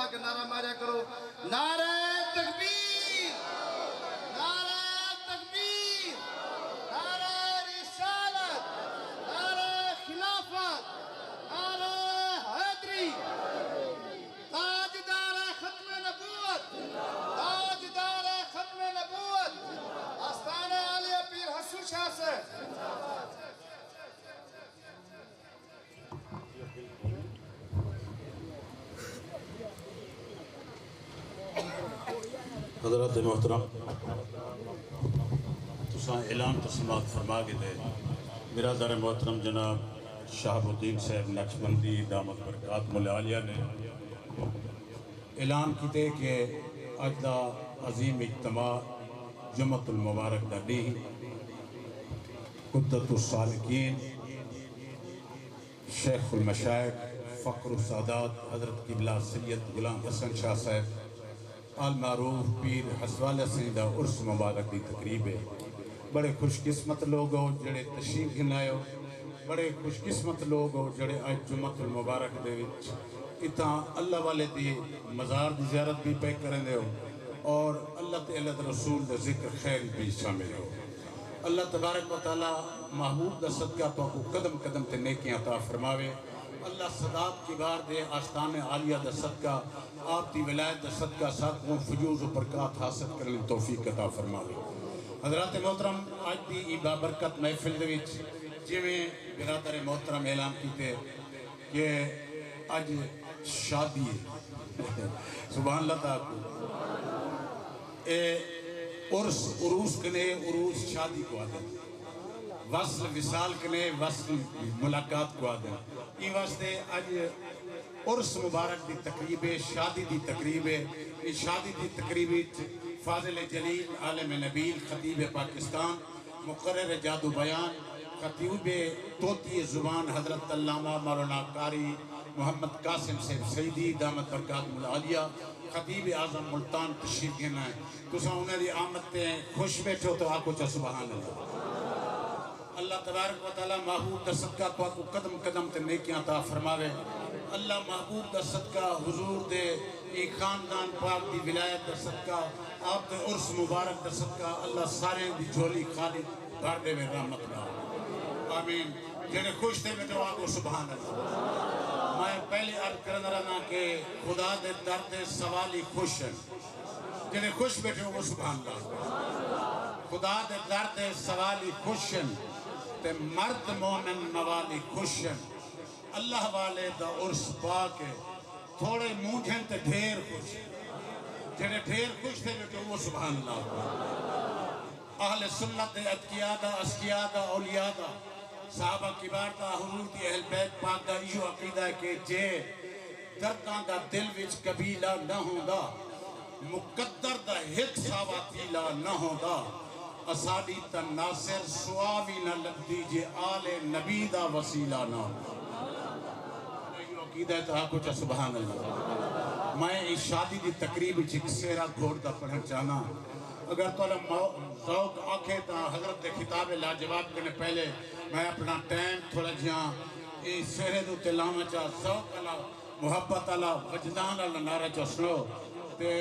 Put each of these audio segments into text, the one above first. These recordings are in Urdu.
فرما کے نعرہ ماریا کرو، نعرہ تکبیر، نعرہ تکبیر، نعرہ رسالت، نعرہ خلافت، نعرہ حیدری، تاجدار ختم نبوت، تاجدار ختم نبوت، آستانہ عالیہ پیر حسن شاہ سے حضرات محترم تساں اعلان تو سماعت فرما کے دے برادر محترم جناب شہاب الدین صاحب نقشبندی دامت برکات مولا عالیہ نے اعلان کیتے کہ اج دا عظیم اجتماع جمعۃ المبارک دا ڈی قدت الصالحین شیخ المشائخ فخر السادات حضرت قبلہ سید غلام حسن شاہ صاحب آل معروف پیر حسوالہ سیدہ عرس مبارک دی تقریب ہے۔ بڑے خوش قسمت لوگ ہو جڑے تشریف گھنائے ہو، بڑے خوش قسمت لوگ ہو جڑے آج جمعۃ المبارک دے وچ اتنا اللہ والے دی مزار دی زیارت بھی پہ کریں دے ہو اور اللہ تعالیٰ رسول دا ذکر خیر بھی شامل ہو۔ اللہ تبارک و تعالیٰ محبوب دا صدقہ تو کو قدم قدم تے نیکیاں عطا فرماوے۔ اللہ صدات کی بار دے آستان عالیہ دا صدقہ آپ دی ولایت دا صدقہ ساتھ وہ فجوز و برکات حاصل کرنے توفیق عطا فرماوے۔ حضرات محترم آج دی ای بابرکت محفل دے وچ جویں برادر محترم اعلان کیتے کہ آج شادی ہے سبحان اللہ تعالیٰ عرس عروس کنے عروس شادی کو آدھے وصل وصال کنے وصل ملاقات کو آدھے یہ واسطے آج عرس مبارک دی تقریب شادی دی تقریب اس شادی دی تقریب فاضل جلیل عالم نبیل خطیب پاکستان مقرر جادو بیان خطیب توتی زبان حضرت علامہ مولانا قاری محمد قاسم صاحب سیدی دامت برکات العالیہ خطیب اعظم ملتان تشریف گھنا ہے تساں انہیں دی آمد تے خوش بیٹھو تو آکو چا سبحان اللہ۔ اللہ تبارک و تعالیٰ محبوب دا صدقہ تو آکو قدم قدم تے نیکیاں عطا فرماوے۔ اللہ محبوب دا صدقہ حضور دے ایک خاندان پاک دی ولایت دا صدقہ آپ دے عرس مبارک دا صدقہ اللہ سارے دی جھولی خالی بھر دے میں رحمت اللہ آمین۔ جنہیں خوش دے میں جو آگو سبحان اللہ۔ میں پہلے عرض کرنا رہنا کہ خدا دے درد سوالی خوش ہیں جنہیں خوش بیٹھے وہ سبحان اللہ۔ خدا دے درد سوالی خوش ہیں تے مرد مومن موالی خوش ہیں اللہ والے دا عرس پاک ہے تھوڑے مونجھیں تے ڈھیر خوش جنہیں ڈھیر خوش دے بیٹھے وہ سبحان اللہ۔ اہل سنت اتقیادہ اسقیادہ اولیادہ صحابہ کبار دا حضور دی اہل بیت پاک دا ایو عقیدہ ہے کہ جے درداں دا دل وچ قبیلہ نہ ہوندا مقدر دا ہک ساوا تیلا نہ ہوندا اساڈی تن ناصر سواوی نہ لگدی جے آل نبی دا وسیلہ نہ ہوندا۔ ایو عقیدہ ہے تو آکو چا سبحان اللہ۔ میں اس شادی دی تقریب چک سیرہ گھوڑ دا پڑھن چاہنا اگر تو ذوق آنکھیں تا حضرت خطاب لاجواب کرنے پہلے میں اپنا ٹائم تھوڑا جہاں اس سہرے دو تلاوہ چاہ ذوق اللہ محبت اللہ وجدان اللہ نعرہ چاہ سنو تے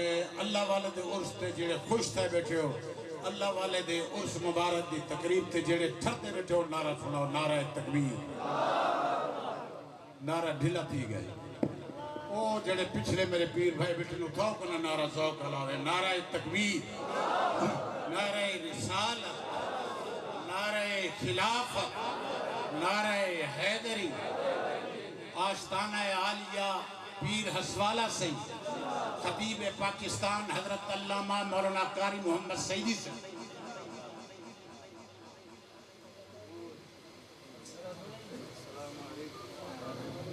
اللہ والے دے عرس تے جڑے خوش تھے بیٹھے ہو اللہ والے دے عرس مبارک دی تقریب تے جڑے تھرتے بیٹھے ہو نعرہ سنو نعرہ تکبیر نعرہ ڈھلا تھی گئی او جڑے پچھلے میرے پیر بھائی بیٹھے نو تھاو کنا نعرہ ذوق اللہ ہے نعرہ تکبیر نعرہ رسالت نعرہ خلافت نعرہ حیدری آستانہ عالیہ پیر حسوالہ سید خطیب پاکستان حضرت علامہ مولانا قاری محمد سیدی سے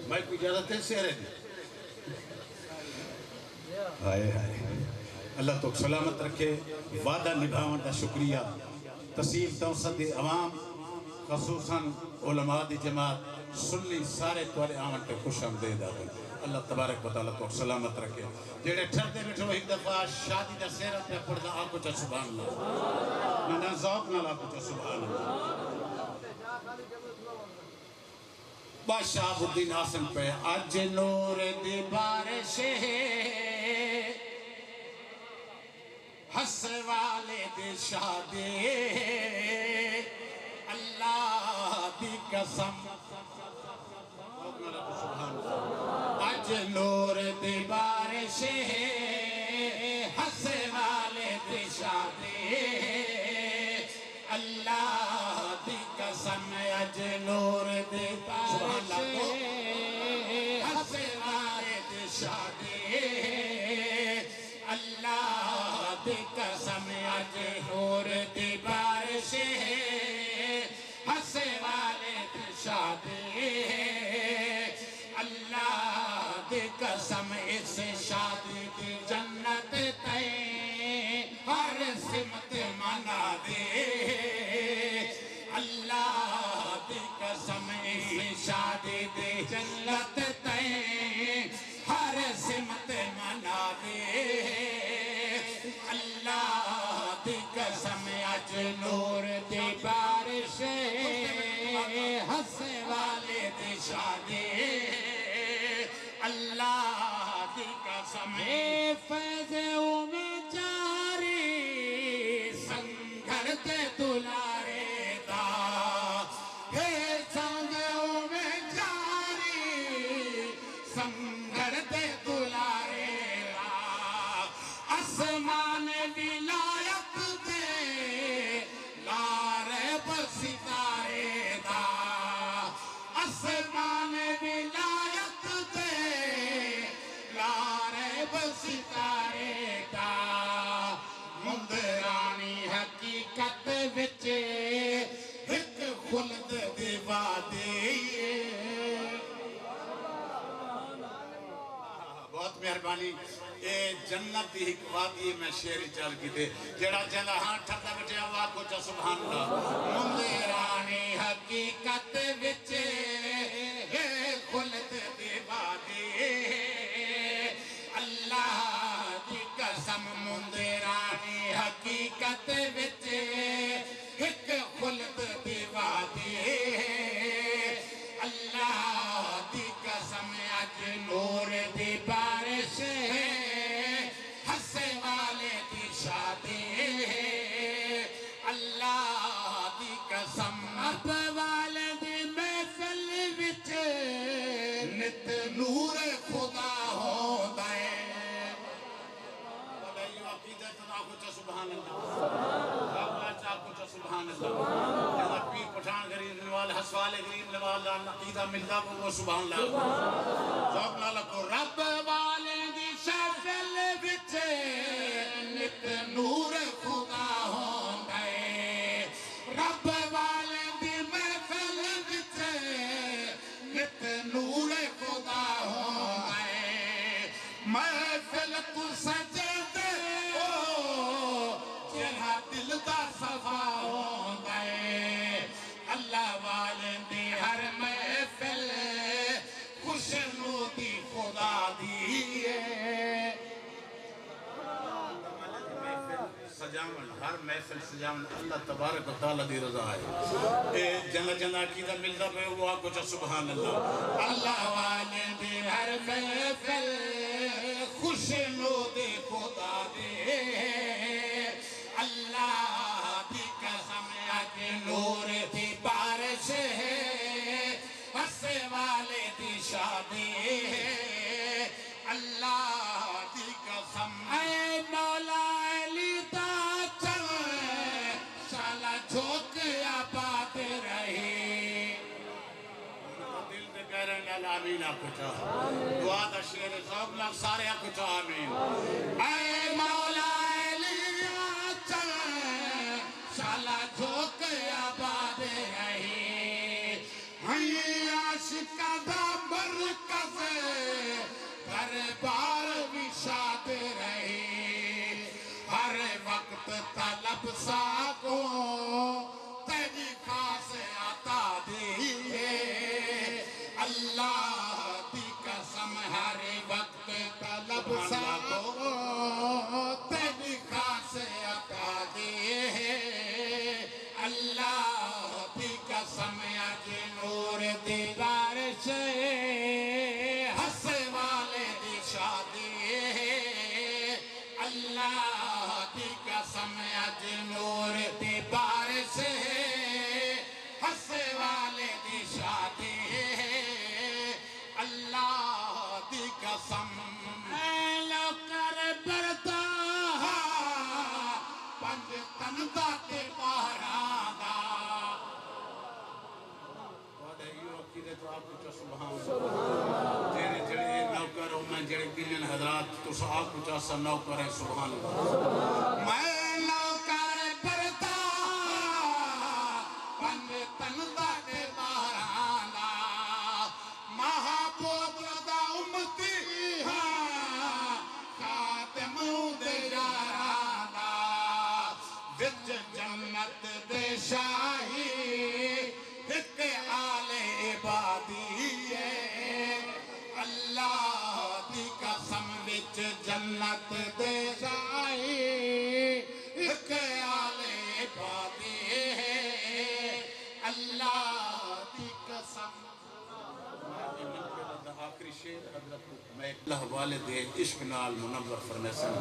میں کوئی اجازت ہے سہرے دی آئے اللہ تو سلامت رکھے وعدہ نبھاون دا شکریہ تسیل توسط عوام خصوصاً علماء دی جماعت سنی سارے توارے آمن تے خوش آمدید آدھے اللہ تبارک و تعالیٰ تو سلامت رکھے جیڑے ٹھردے بیٹھو ایک دفعہ شادی دا سیرہ پہ پڑھدا آکو چا سبحان اللہ نہ ذوق نہ آکو چا سبحان اللہ بادشاہ الدین حسن پہ اج نور دی بارش ہس والے دی شادی اللہ دی قسم اج نور دی بارش ہس والے دی شادی اللہ دی قسم اج نور دی بارش ہس والے دی شادی اللہ دی قسم اج نور دی بارش ہس والے دی شادی اللہ دی قسم اس شادی دی جنت تے ہر سمت منا دے اللہ دی قسم اس شادی دی جنت تے ہر سمت منا دے اللہ دی قسم اج نور دی بارش ہس والے دی شادی اللہ دی قسم فیض میں جاری سنگھر تے دلارے دا ہے سنگ میں جاری سنگھر تے دلارے دا آسمان ولایت دے لارے پر ستارے دا آسمان ولایت دے لارے پر ستارے دا مندرانی حقیقت وچ ایک خلد دی وادی بہت مہربانی اے جنت دی ایک وادی میں شعر چل کی دے جڑا جلا ہاں ٹھٹا بٹے آوا کو چا سبحان اللہ مندرانی حقیقت وچ ایک خلد دی وادی اللہ دی قسم مندرانی حقیقت وچ ایک خلد دی وادی اللہ دی قسم اج نور دی بارش ہس والے دی شادی اللہ دی قسم اب والے دی محفل وچ نت نور خدا ہوندا ہے بلائیو عقیدت تدا کچھ سبحان اللہ بابا چاہ کچھ سبحان اللہ جہاں پیر پٹھان غریب نوال حسوال غریب نوال عقیدہ ملدہ وہ سبحان اللہ ذوق نالا کو رب والے دی شافل وچ نت نور خدا ہوندا ہے رب والے دی محفل وچ نت نور خدا ہوندا ہے محفل تو سجدے ہو جہاں دل دا صفا ہوندا ہے اللہ والے دی ہر محفل خوشنودی خدا دی ہے سجامن ہر محفل سجامن اللہ تبارک و تعالیٰ دی رضا ہے اے جنہ جنہ عقیدہ ملتا پہ وہ آکو چا سبحان اللہ اللہ والے دی ہر محفل خوشنودی خدا دی اللہ دی قسم اج نور دی بارش ہس والے دی شادی اللہ دی قسم اے مولا علی دا چل شالا جھوک آباد رہے دل دے کہہ رہے ہیں آمین آپ کچھا دعا دا شیر ذوق لگ سارے آپ کچھا آمین اے مولا علی دا چل شالا جھوک آباد رہے ہائیں عاشقہ دا مرکز دربار وشاد رہے ہر وقت طلب ساکو تیری خاص عطا دے اللہ دی قسم ہر وقت طلب ساکو تیری خاص عطا دے اللہ دی قسم اج نور دی بارش سے ہنسے والے دی شادی اللہ دی قسم اج نور دی بارش ہنسے والے دی شادی اللہ دی قسم لو کر بردا پنج تندا تے پہرادا جڑے جڑے نوکر ہو میں جڑے گنن حضرات تو آپ کو چاہتا نوکر ہے سبحان اللہ میں نوکر برتا پنج تندا تے پہرادا مہا پوتر دا امتی خاتم دے یارانا وچ جنت دے شاہی ایک آل عبادی اللہ دی قسم وچ جنت دے شاہی ایک آل عبادی اللہ دی قسم آخری شعر حضرت میں اللہ والد عشق نال منور فرمائے سن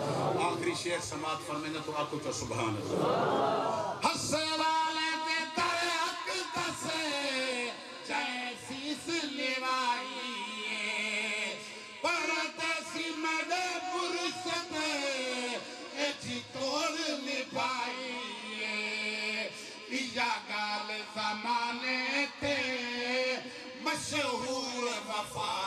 آخری شعر سماعت فرمائے تو آکو تو سبحان اللہ ہسے والد در حق دسے جیسی سلیوائی پردیسی میرے مرشد ایجی توڑ نبائی یا گال زمانے تے مشہور وفا